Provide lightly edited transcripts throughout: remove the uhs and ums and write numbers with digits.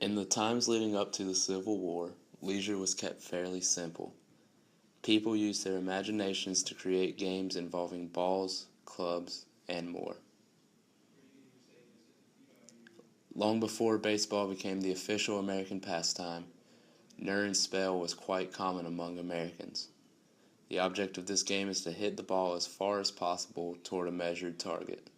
In the times leading up to the Civil War, leisure was kept fairly simple. People used their imaginations to create games involving balls, clubs, and more. Long before baseball became the official American pastime, Nur and Spell was quite common among Americans. The object of this game is to hit the ball as far as possible toward a measured target.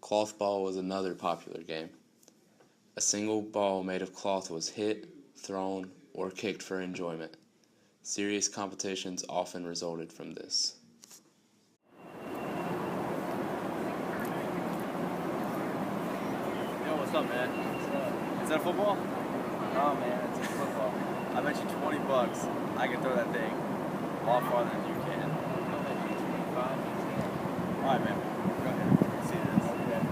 Cloth ball was another popular game. A single ball made of cloth was hit, thrown, or kicked for enjoyment. Serious competitions often resulted from this. Yo, what's up, man? What's up? Is that football? No, man, it's football. I bet you $20 I can throw that thing a lot farther than you can. I'll bet you 25. Alright, man. Go ahead. Let's see this. Okay.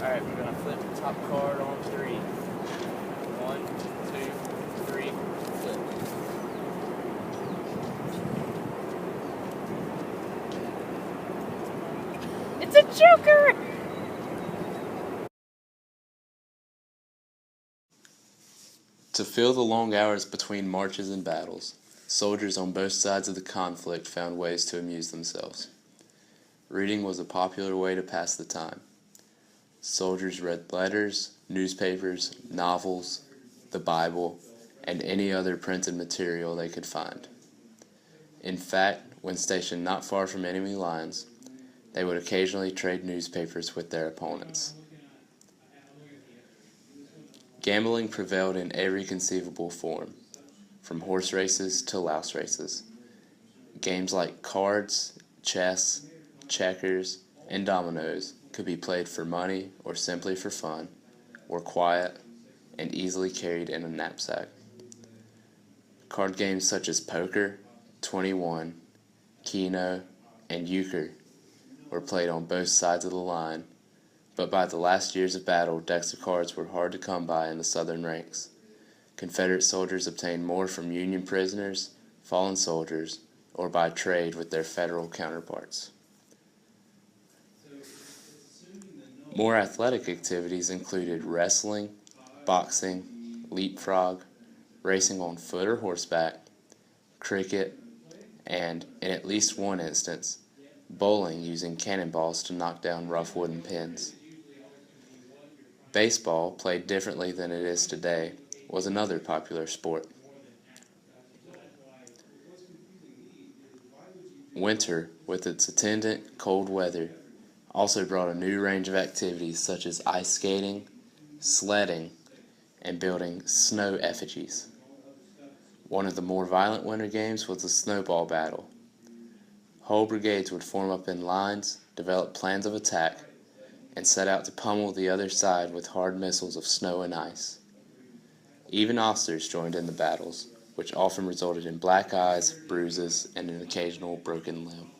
Alright, we're gonna flip the top card on 3. 1, 2, 3, flip. It's a joker! To fill the long hours between marches and battles, soldiers on both sides of the conflict found ways to amuse themselves. Reading was a popular way to pass the time. Soldiers read letters, newspapers, novels, the Bible, and any other printed material they could find. In fact, when stationed not far from enemy lines, they would occasionally trade newspapers with their opponents. Gambling prevailed in every conceivable form, from horse races to louse races. Games like cards, chess, checkers, and dominoes could be played for money or simply for fun, were quiet, and easily carried in a knapsack. Card games such as poker, 21, keno, and euchre were played on both sides of the line, but by the last years of battle, decks of cards were hard to come by in the Southern ranks. Confederate soldiers obtained more from Union prisoners, fallen soldiers, or by trade with their Federal counterparts. More athletic activities included wrestling, boxing, leapfrog, racing on foot or horseback, cricket, and, in at least one instance, bowling using cannonballs to knock down rough wooden pins. Baseball, played differently than it is today, was another popular sport. Winter, with its attendant cold weather, also brought a new range of activities such as ice skating, sledding, and building snow effigies. One of the more violent winter games was the snowball battle. Whole brigades would form up in lines, develop plans of attack, and set out to pummel the other side with hard missiles of snow and ice. Even officers joined in the battles, which often resulted in black eyes, bruises, and an occasional broken limb.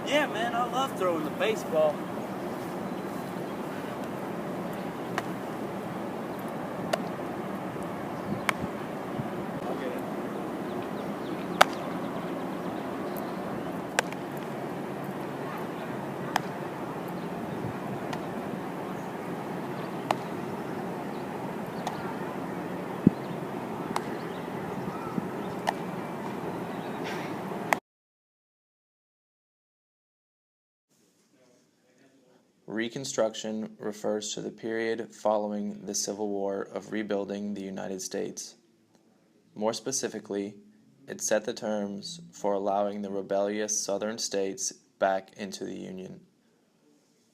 Yeah, man, I love throwing the baseball. I'll get it. Reconstruction refers to the period following the Civil War of rebuilding the United States. More specifically, it set the terms for allowing the rebellious Southern states back into the Union.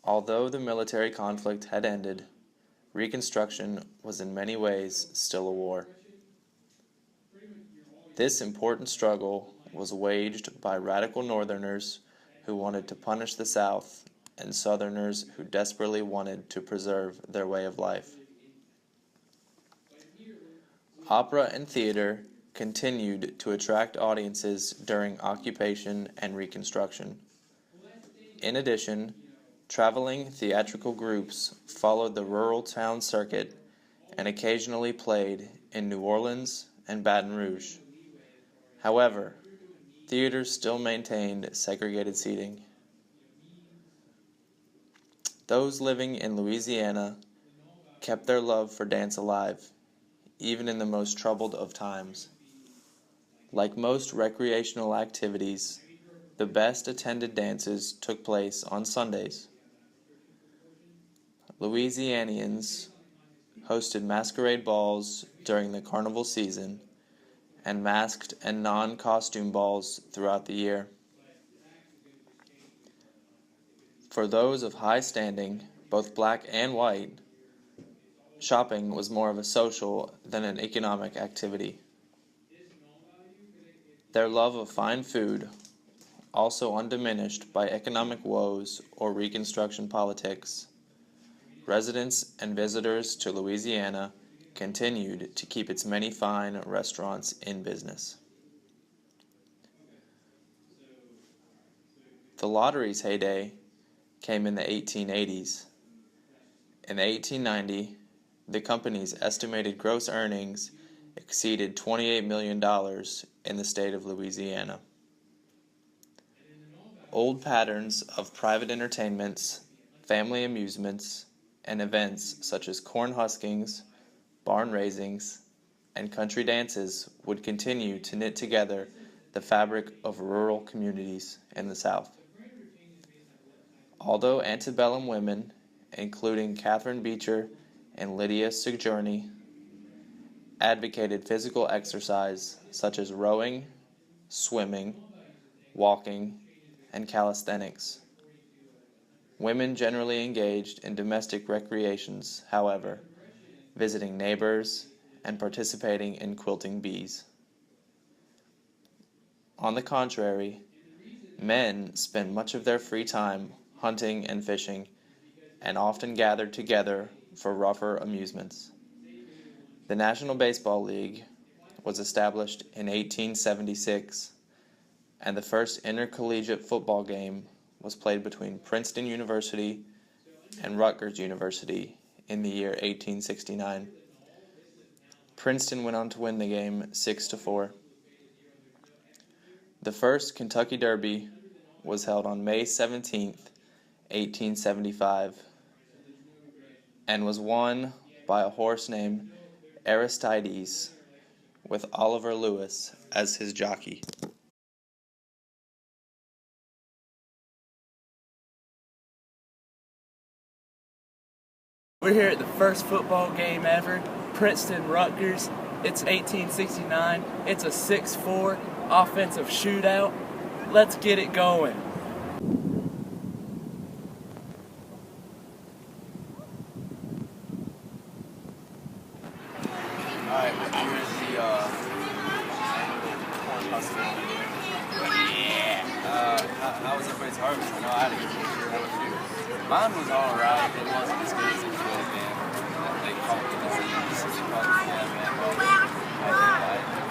Although the military conflict had ended, Reconstruction was in many ways still a war. This important struggle was waged by radical Northerners who wanted to punish the South and Southerners who desperately wanted to preserve their way of life. Opera and theater continued to attract audiences during occupation and Reconstruction. In addition, traveling theatrical groups followed the rural town circuit and occasionally played in New Orleans and Baton Rouge. However, theaters still maintained segregated seating. Those living in Louisiana kept their love for dance alive, even in the most troubled of times. Like most recreational activities, the best attended dances took place on Sundays. Louisianians hosted masquerade balls during the carnival season and masked and non-costume balls throughout the year. For those of high standing, both black and white, shopping was more of a social than an economic activity. Their love of fine food, also undiminished by economic woes or Reconstruction politics, residents and visitors to Louisiana continued to keep its many fine restaurants in business. The lottery's heyday came in the 1880s. In 1890, the company's estimated gross earnings exceeded $28 million in the state of Louisiana. Old patterns of private entertainments, family amusements, and events such as corn huskings, barn raisings, and country dances would continue to knit together the fabric of rural communities in the South. Although antebellum women, including Catherine Beecher and Lydia Sigourney, advocated physical exercise such as rowing, swimming, walking, and calisthenics. Women generally engaged in domestic recreations, however, visiting neighbors and participating in quilting bees. On the contrary, men spent much of their free time hunting and fishing, and often gathered together for rougher amusements. The National Baseball League was established in 1876, and the first intercollegiate football game was played between Princeton University and Rutgers University in the year 1869. Princeton went on to win the game 6-4. The first Kentucky Derby was held on May 17, 1875, and was won by a horse named Aristides, with Oliver Lewis as his jockey. We're here at the first football game ever, Princeton-Rutgers. It's 1869. It's a 6-4 offensive shootout. Let's get it going. Alright, we're at the corn husking. Yeah. How was everybody's harvest? I know I had a good picture. How about you? Mine was alright. It wasn't as good as it could have been. They called it the disease. They called it the well,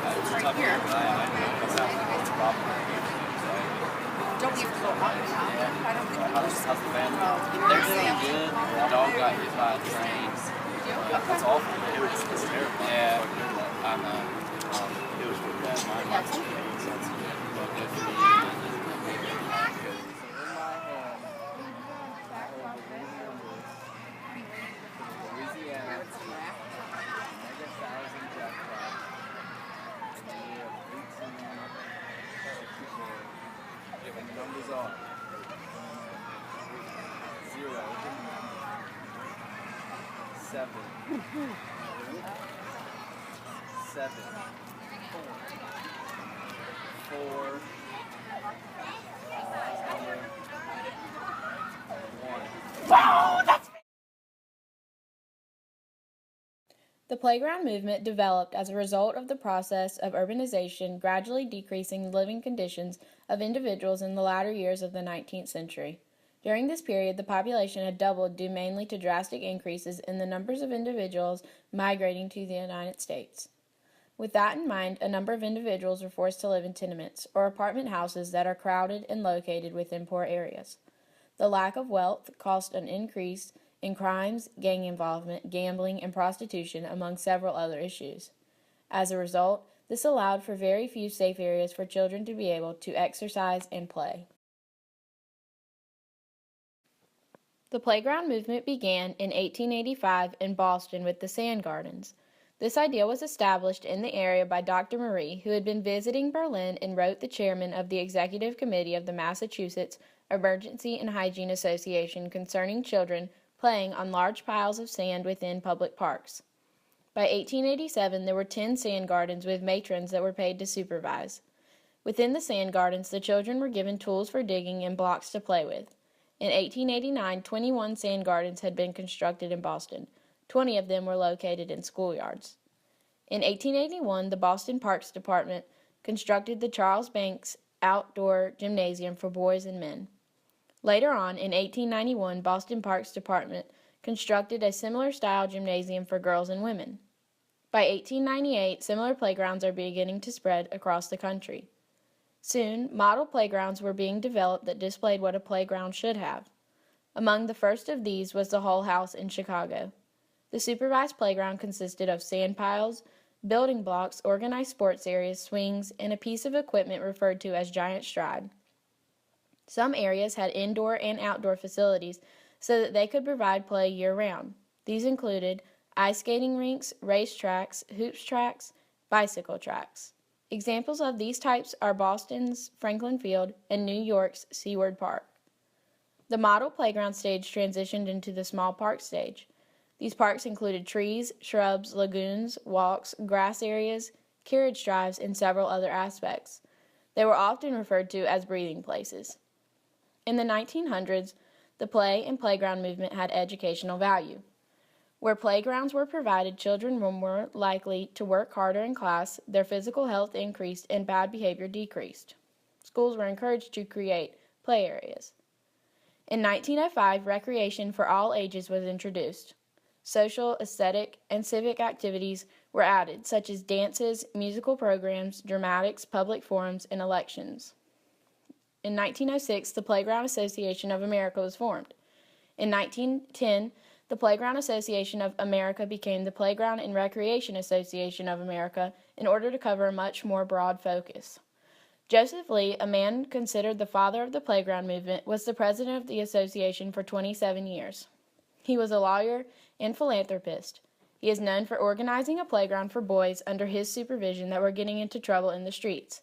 it was a tough year, but I know because that was a problem. Don't even go on it. Yeah. I don't think How's the family? They're doing good. The dog got hit by a train. That's awful. It's terrible. Yeah, I know. It was really bad. Mine was good. Well, good for me. Numbers are 0. 7. 7. 4. Last number. 1. The playground movement developed as a result of the process of urbanization gradually decreasing the living conditions of individuals in the latter years of the 19th century. During this period, the population had doubled due mainly to drastic increases in the numbers of individuals migrating to the United States. With that in mind, a number of individuals were forced to live in tenements, or apartment houses that are crowded and located within poor areas. The lack of wealth caused an increase in crimes, gang involvement, gambling, and prostitution, among several other issues. As a result, this allowed for very few safe areas for children to be able to exercise and play. The playground movement began in 1885 in Boston with the Sand Gardens. This idea was established in the area by Dr. Marie, who had been visiting Berlin and wrote the chairman of the executive committee of the Massachusetts Emergency and Hygiene Association concerning children playing on large piles of sand within public parks. By 1887, there were 10 sand gardens with matrons that were paid to supervise. Within the sand gardens, the children were given tools for digging and blocks to play with. In 1889, 21 sand gardens had been constructed in Boston. 20 of them were located in schoolyards. In 1881, the Boston Parks Department constructed the Charles Banks Outdoor Gymnasium for boys and men. Later on, in 1891, Boston Parks Department constructed a similar style gymnasium for girls and women. By 1898, similar playgrounds are beginning to spread across the country. Soon, model playgrounds were being developed that displayed what a playground should have. Among the first of these was the Hull House in Chicago. The supervised playground consisted of sand piles, building blocks, organized sports areas, swings, and a piece of equipment referred to as giant stride. Some areas had indoor and outdoor facilities so that they could provide play year-round. These included ice skating rinks, race tracks, hoops tracks, bicycle tracks. Examples of these types are Boston's Franklin Field and New York's Seward Park. The model playground stage transitioned into the small park stage. These parks included trees, shrubs, lagoons, walks, grass areas, carriage drives, and several other aspects. They were often referred to as breathing places. In the 1900s, the play and playground movement had educational value. Where playgrounds were provided, children were more likely to work harder in class, their physical health increased, and bad behavior decreased. Schools were encouraged to create play areas. In 1905, recreation for all ages was introduced. Social, aesthetic, and civic activities were added, such as dances, musical programs, dramatics, public forums, and elections. In 1906, the Playground Association of America was formed. In 1910, the Playground Association of America became the Playground and Recreation Association of America in order to cover a much more broad focus. Joseph Lee, a man considered the father of the playground movement, was the president of the association for 27 years. He was a lawyer and philanthropist. He is known for organizing a playground for boys under his supervision that were getting into trouble in the streets.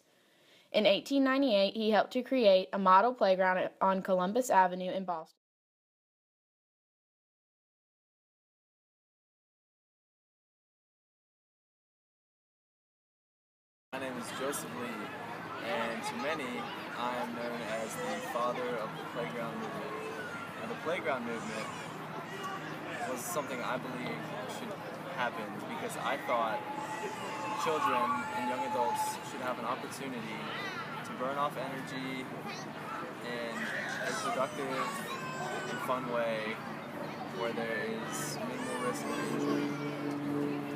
In 1898, he helped to create a model playground on Columbus Avenue in Boston. My name is Joseph Lee, and to many, I am known as the father of the playground movement. Now, the playground movement was something I believe should happen because I thought children and young adults should have an opportunity to burn off energy in a productive and fun way where there is minimal risk of injury.